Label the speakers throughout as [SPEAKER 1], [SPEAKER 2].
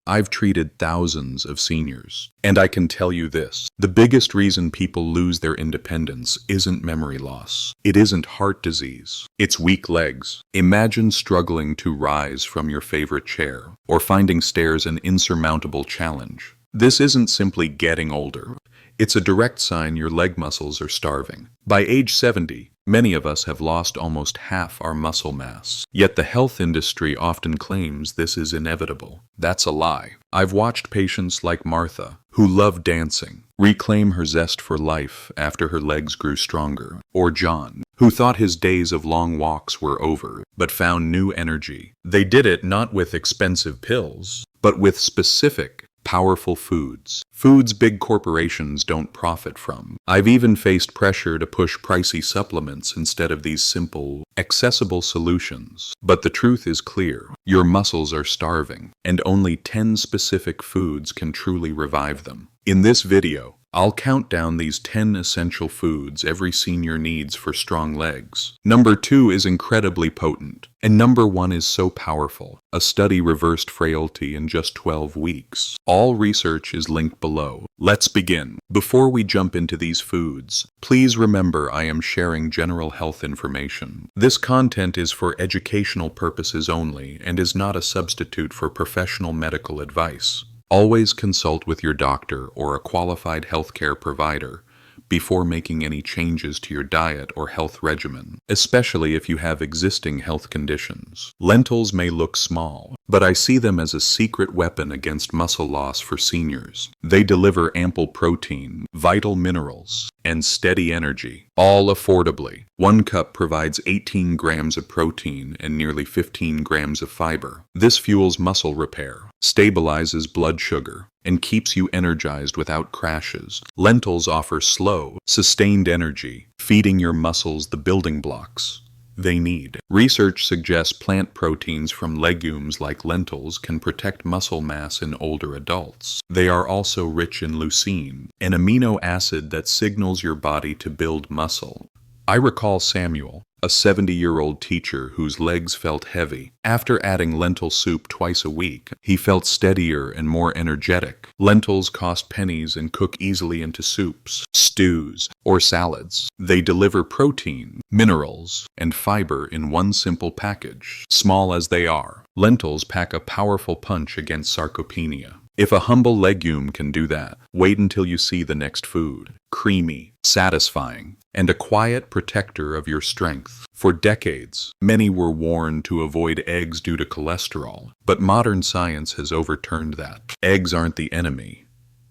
[SPEAKER 1] I've treated thousands of seniors, and I can tell you this. The biggest reason people lose their independence isn't memory loss. It isn't heart disease. It's weak legs. Imagine struggling to rise from your favorite chair, or finding stairs an insurmountable challenge. This isn't simply getting older. It's a direct sign your leg muscles are starving. By age 70, many of us have lost almost half our muscle mass. Yet the health industry often claims this is inevitable. That's a lie. I've watched patients like Martha, who loved dancing, reclaim her zest for life after her legs grew stronger. Or John, who thought his days of long walks were over, but found new energy. They did it not with expensive pills, but with specific, powerful foods. Foods big corporations don't profit from. I've even faced pressure to push pricey supplements instead of these simple, accessible solutions. But the truth is clear. Your muscles are starving, and only 10 specific foods can truly revive them. In this video, I'll count down these 10 essential foods every senior needs for strong legs. Number 2 is incredibly potent, and number 1 is so powerful. A study reversed frailty in just 12 weeks. All research is linked below. Let's begin. Before we jump into these foods, please remember I am sharing general health information. This content is for educational purposes only and is not a substitute for professional medical advice. Always consult with your doctor or a qualified healthcare provider before making any changes to your diet or health regimen, especially if you have existing health conditions. Lentils may look small, but I see them as a secret weapon against muscle loss for seniors. They deliver ample protein, vital minerals, and steady energy, all affordably. 1 cup provides 18 grams of protein and nearly 15 grams of fiber. This fuels muscle repair, stabilizes blood sugar, and keeps you energized without crashes. Lentils offer slow, sustained energy, feeding your muscles the building blocks they need. Research suggests plant proteins from legumes like lentils can protect muscle mass in older adults. They are also rich in leucine, an amino acid that signals your body to build muscle. I recall Samuel, a 70-year-old teacher whose legs felt heavy. After adding lentil soup twice a week, he felt steadier and more energetic. Lentils cost pennies and cook easily into soups, stews, or salads. They deliver protein, minerals, and fiber in one simple package. Small as they are, lentils pack a powerful punch against sarcopenia. If a humble legume can do that, wait until you see the next food. Creamy, satisfying, and a quiet protector of your strength. For decades, many were warned to avoid eggs due to cholesterol, but modern science has overturned that. Eggs aren't the enemy.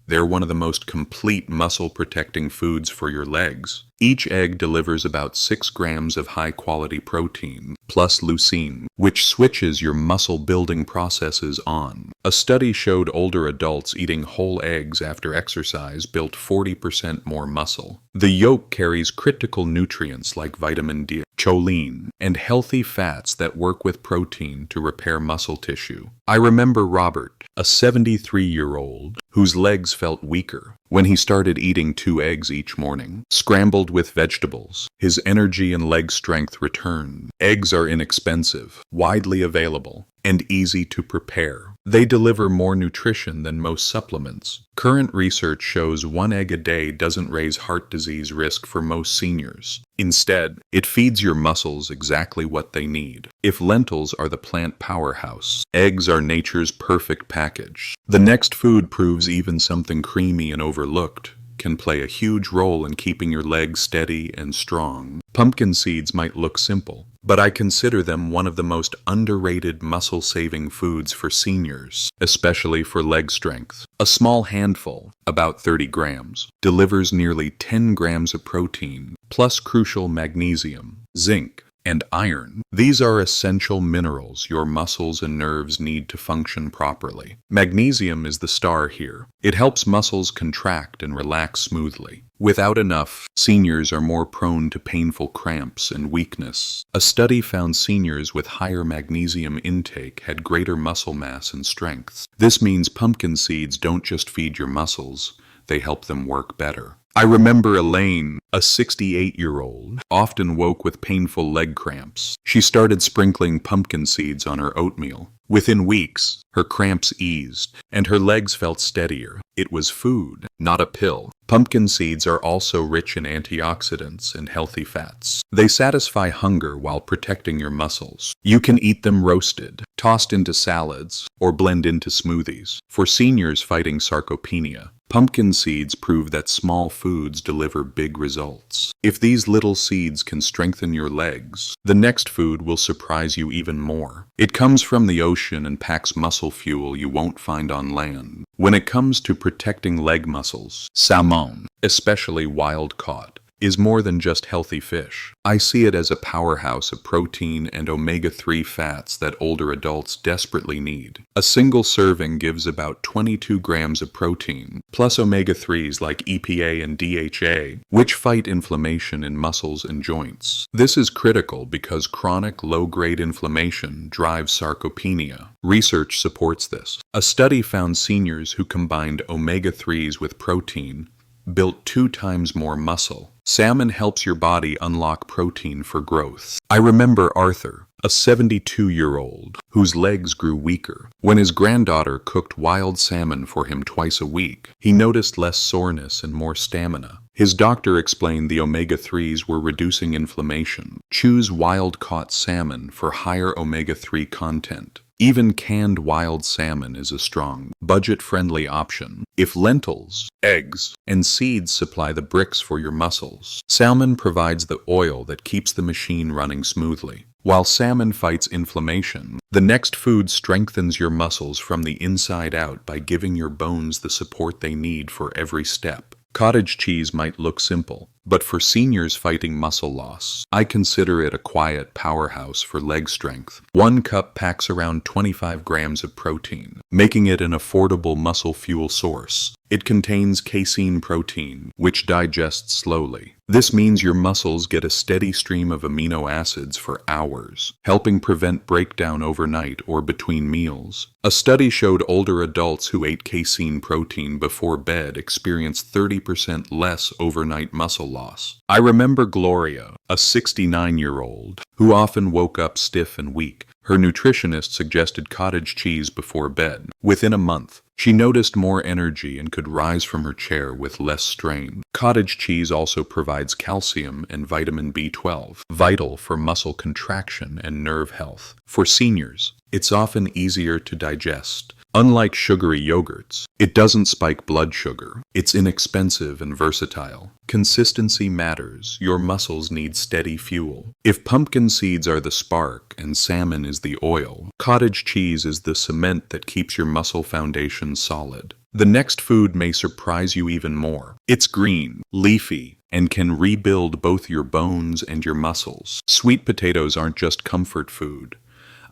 [SPEAKER 1] They're one of the most complete muscle-protecting foods for your legs. Each egg delivers about 6 grams of high-quality protein, plus leucine, which switches your muscle-building processes on. A study showed older adults eating whole eggs after exercise built 40% more muscle. The yolk carries critical nutrients like vitamin D, choline, and healthy fats that work with protein to repair muscle tissue. I remember Robert, a 73-year-old, whose legs felt weaker when he started eating 2 eggs each morning, scrambled with vegetables. His energy and leg strength returned. Eggs are inexpensive, widely available, and easy to prepare. They deliver more nutrition than most supplements. Current research shows 1 egg a day doesn't raise heart disease risk for most seniors. Instead, it feeds your muscles exactly what they need. If lentils are the plant powerhouse, eggs are nature's perfect package. The next food proves even something creamy and overlooked can play a huge role in keeping your legs steady and strong. Pumpkin seeds might look simple, but I consider them one of the most underrated muscle-saving foods for seniors, especially for leg strength. A small handful, about 30 grams, delivers nearly 10 grams of protein, plus crucial magnesium, zinc, and iron. These are essential minerals your muscles and nerves need to function properly. Magnesium is the star here. It helps muscles contract and relax smoothly. Without enough, seniors are more prone to painful cramps and weakness. A study found seniors with higher magnesium intake had greater muscle mass and strength. This means pumpkin seeds don't just feed your muscles, they help them work better. I remember Elaine, a 68-year-old, often woke with painful leg cramps. She started sprinkling pumpkin seeds on her oatmeal. Within weeks, her cramps eased, and her legs felt steadier. It was food, not a pill. Pumpkin seeds are also rich in antioxidants and healthy fats. They satisfy hunger while protecting your muscles. You can eat them roasted, tossed into salads, or blend into smoothies. For seniors fighting sarcopenia, pumpkin seeds prove that small foods deliver big results. If these little seeds can strengthen your legs, the next food will surprise you even more. It comes from the ocean and packs muscle fuel you won't find on land. When it comes to protecting leg muscles, salmon, especially wild-caught, is more than just healthy fish. I see it as a powerhouse of protein and omega-3 fats that older adults desperately need. A single serving gives about 22 grams of protein, plus omega-3s like EPA and DHA, which fight inflammation in muscles and joints. This is critical because chronic low-grade inflammation drives sarcopenia. Research supports this. A study found seniors who combined omega-3s with protein built 2 times more muscle. Salmon helps your body unlock protein for growth. I remember Arthur, a 72-year-old, whose legs grew weaker. When his granddaughter cooked wild salmon for him twice a week, he noticed less soreness and more stamina. His doctor explained the omega-3s were reducing inflammation. Choose wild-caught salmon for higher omega-3 content. Even canned wild salmon is a strong, budget-friendly option. If lentils, eggs, and seeds supply the bricks for your muscles, salmon provides the oil that keeps the machine running smoothly. While salmon fights inflammation, the next food strengthens your muscles from the inside out by giving your bones the support they need for every step. Cottage cheese might look simple, but for seniors fighting muscle loss, I consider it a quiet powerhouse for leg strength. 1 cup packs around 25 grams of protein, making it an affordable muscle fuel source. It contains casein protein, which digests slowly. This means your muscles get a steady stream of amino acids for hours, helping prevent breakdown overnight or between meals. A study showed older adults who ate casein protein before bed experienced 30% less overnight muscle loss. I remember Gloria, a 69-year-old, who often woke up stiff and weak. Her nutritionist suggested cottage cheese before bed. Within a month, she noticed more energy and could rise from her chair with less strain. Cottage cheese also provides calcium and vitamin B12, vital for muscle contraction and nerve health. For seniors, it's often easier to digest. Unlike sugary yogurts, it doesn't spike blood sugar. It's inexpensive and versatile. Consistency matters. Your muscles need steady fuel. If pumpkin seeds are the spark and salmon is the oil, cottage cheese is the cement that keeps your muscle foundation solid. The next food may surprise you even more. It's green, leafy, and can rebuild both your bones and your muscles. Sweet potatoes aren't just comfort food.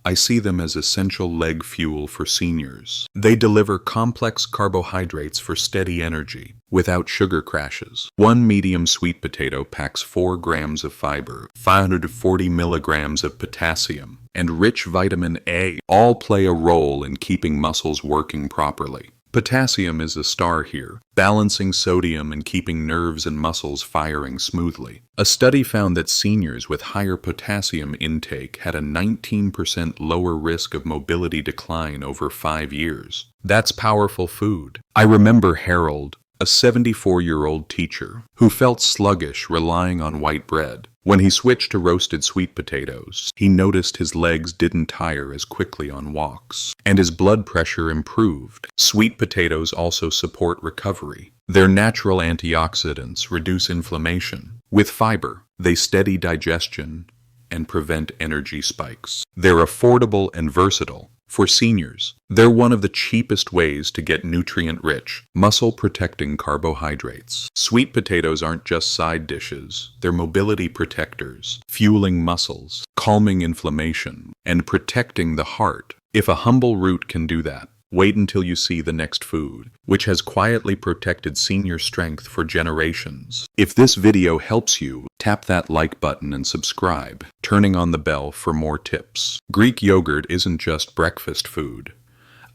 [SPEAKER 1] I see them as essential leg fuel for seniors. They deliver complex carbohydrates for steady energy, without sugar crashes. 1 medium sweet potato packs 4 grams of fiber, 540 milligrams of potassium, and rich vitamin A. All play a role in keeping muscles working properly. Potassium is a star here, balancing sodium and keeping nerves and muscles firing smoothly. A study found that seniors with higher potassium intake had a 19% lower risk of mobility decline over 5 years. That's powerful food. I remember Harold, a 74-year-old teacher, who felt sluggish relying on white bread. When he switched to roasted sweet potatoes, he noticed his legs didn't tire as quickly on walks, and his blood pressure improved. Sweet potatoes also support recovery. Their natural antioxidants reduce inflammation. With fiber, they steady digestion and prevent energy spikes. They're affordable and versatile. For seniors, they're one of the cheapest ways to get nutrient-rich, muscle-protecting carbohydrates. Sweet potatoes aren't just side dishes, they're mobility protectors, fueling muscles, calming inflammation, and protecting the heart. If a humble root can do that, wait until you see the next food, which has quietly protected senior strength for generations. If this video helps you, tap that like button and subscribe, turning on the bell for more tips. Greek yogurt isn't just breakfast food.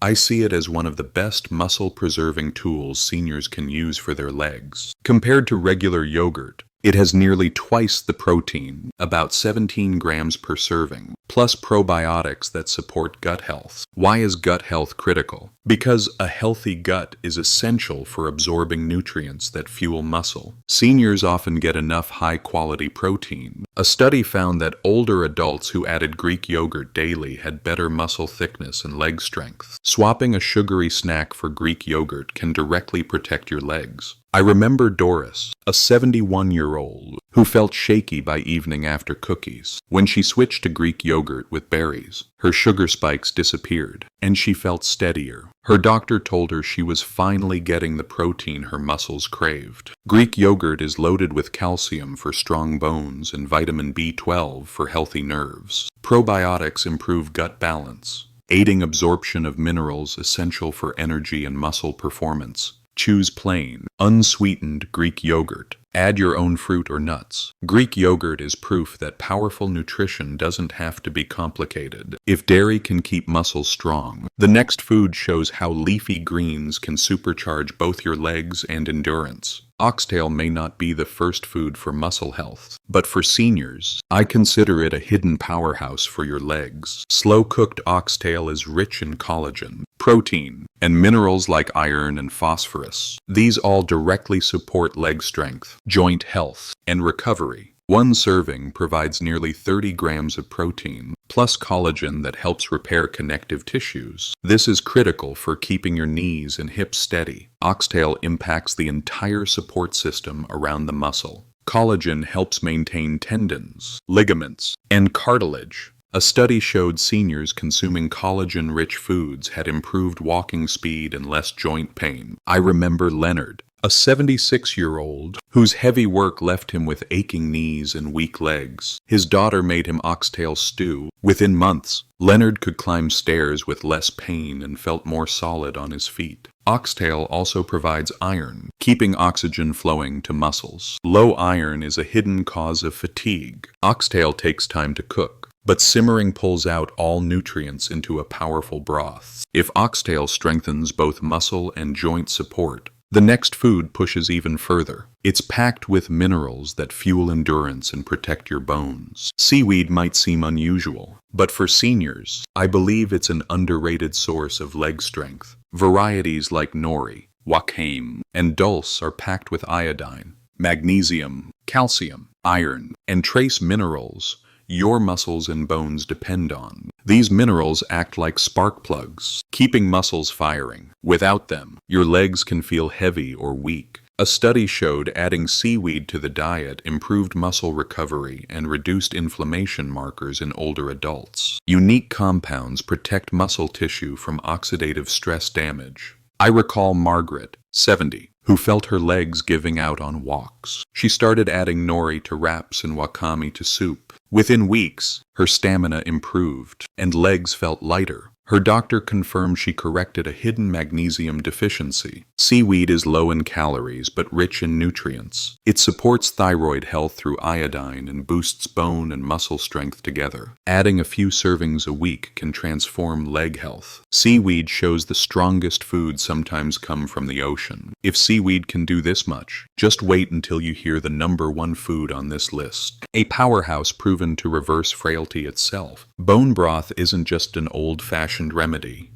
[SPEAKER 1] I see it as one of the best muscle-preserving tools seniors can use for their legs. Compared to regular yogurt, It has nearly twice the protein, about 17 grams per serving, plus probiotics that support gut health. Why is gut health critical? Because a healthy gut is essential for absorbing nutrients that fuel muscle. Seniors often get enough high-quality protein. A study found that older adults who added Greek yogurt daily had better muscle thickness and leg strength. Swapping a sugary snack for Greek yogurt can directly protect your legs. I remember Doris, a 71-year-old, who felt shaky by evening after cookies. When she switched to Greek yogurt with berries, her sugar spikes disappeared, and she felt steadier. Her doctor told her she was finally getting the protein her muscles craved. Greek yogurt is loaded with calcium for strong bones and vitamin B12 for healthy nerves. Probiotics improve gut balance, aiding absorption of minerals essential for energy and muscle performance. Choose plain, unsweetened Greek yogurt. Add your own fruit or nuts. Greek yogurt is proof that powerful nutrition doesn't have to be complicated. If dairy can keep muscles strong, the next food shows how leafy greens can supercharge both your legs and endurance. Oxtail may not be the first food for muscle health, but for seniors, I consider it a hidden powerhouse for your legs. Slow-cooked oxtail is rich in collagen, protein, and minerals like iron and phosphorus. These all directly support leg strength, joint health, and recovery. One serving provides nearly 30 grams of protein, plus collagen that helps repair connective tissues. This is critical for keeping your knees and hips steady. Oxtail impacts the entire support system around the muscle. Collagen helps maintain tendons, ligaments, and cartilage. A study showed seniors consuming collagen-rich foods had improved walking speed and less joint pain. I remember Leonard, a 76-year-old whose heavy work left him with aching knees and weak legs. His daughter made him oxtail stew. Within months, Leonard could climb stairs with less pain and felt more solid on his feet. Oxtail also provides iron, keeping oxygen flowing to muscles. Low iron is a hidden cause of fatigue. Oxtail takes time to cook, but simmering pulls out all nutrients into a powerful broth. If oxtail strengthens both muscle and joint support, the next food pushes even further. It's packed with minerals that fuel endurance and protect your bones. Seaweed might seem unusual, but for seniors, I believe it's an underrated source of leg strength. Varieties like nori, wakame, and dulse are packed with iodine, magnesium, calcium, iron, and trace minerals your muscles and bones depend on. These minerals act like spark plugs, keeping muscles firing. Without them, your legs can feel heavy or weak. A study showed adding seaweed to the diet improved muscle recovery and reduced inflammation markers in older adults. Unique compounds protect muscle tissue from oxidative stress damage. I recall Margaret, 70, who felt her legs giving out on walks. She started adding nori to wraps and wakame to soup. Within weeks, her stamina improved, and legs felt lighter. Her doctor confirmed she corrected a hidden magnesium deficiency. Seaweed is low in calories but rich in nutrients. It supports thyroid health through iodine and boosts bone and muscle strength together. Adding a few servings a week can transform leg health. Seaweed shows the strongest foods sometimes come from the ocean. If seaweed can do this much, just wait until you hear the #1 food on this list. A powerhouse proven to reverse frailty itself. Bone broth isn't just an old-fashioned remedy.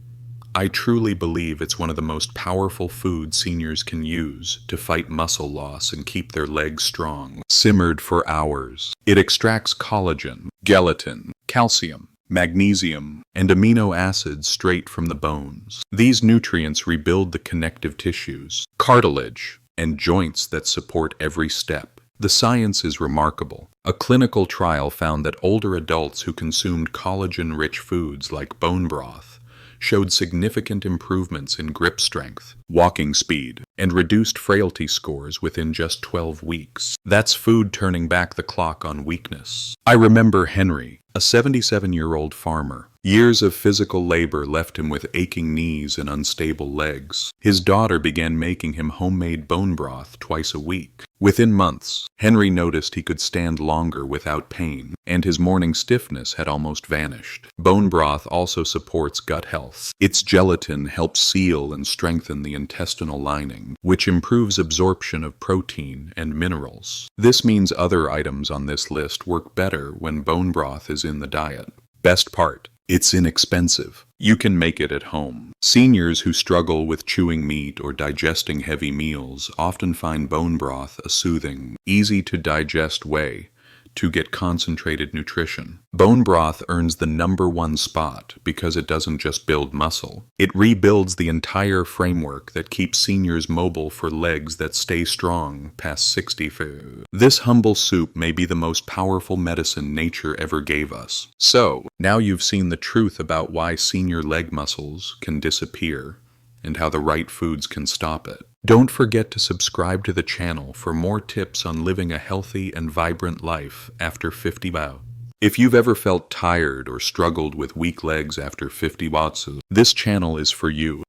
[SPEAKER 1] I truly believe it's one of the most powerful foods seniors can use to fight muscle loss and keep their legs strong. Simmered for hours, it extracts collagen, gelatin, calcium, magnesium, and amino acids straight from the bones. These nutrients rebuild the connective tissues, cartilage, and joints that support every step. The science is remarkable. A clinical trial found that older adults who consumed collagen-rich foods like bone broth showed significant improvements in grip strength, walking speed, and reduced frailty scores within just 12 weeks. That's food turning back the clock on weakness. I remember Henry, a 77-year-old farmer. Years of physical labor left him with aching knees and unstable legs. His daughter began making him homemade bone broth twice a week. Within months, Henry noticed he could stand longer without pain, and his morning stiffness had almost vanished. Bone broth also supports gut health. Its gelatin helps seal and strengthen the intestinal lining, which improves absorption of protein and minerals. This means other items on this list work better when bone broth is in the diet. Best part: it's inexpensive. You can make it at home. Seniors who struggle with chewing meat or digesting heavy meals often find bone broth a soothing, easy-to-digest way to get concentrated nutrition. Bone broth earns the #1 spot because it doesn't just build muscle. It rebuilds the entire framework that keeps seniors mobile for legs that stay strong past 65. This humble soup may be the most powerful medicine nature ever gave us. So, now you've seen the truth about why senior leg muscles can disappear and how the right foods can stop it. Don't forget to subscribe to the channel for more tips on living a healthy and vibrant life after 50 Wow. If you've ever felt tired or struggled with weak legs after 50 watts, this channel is for you.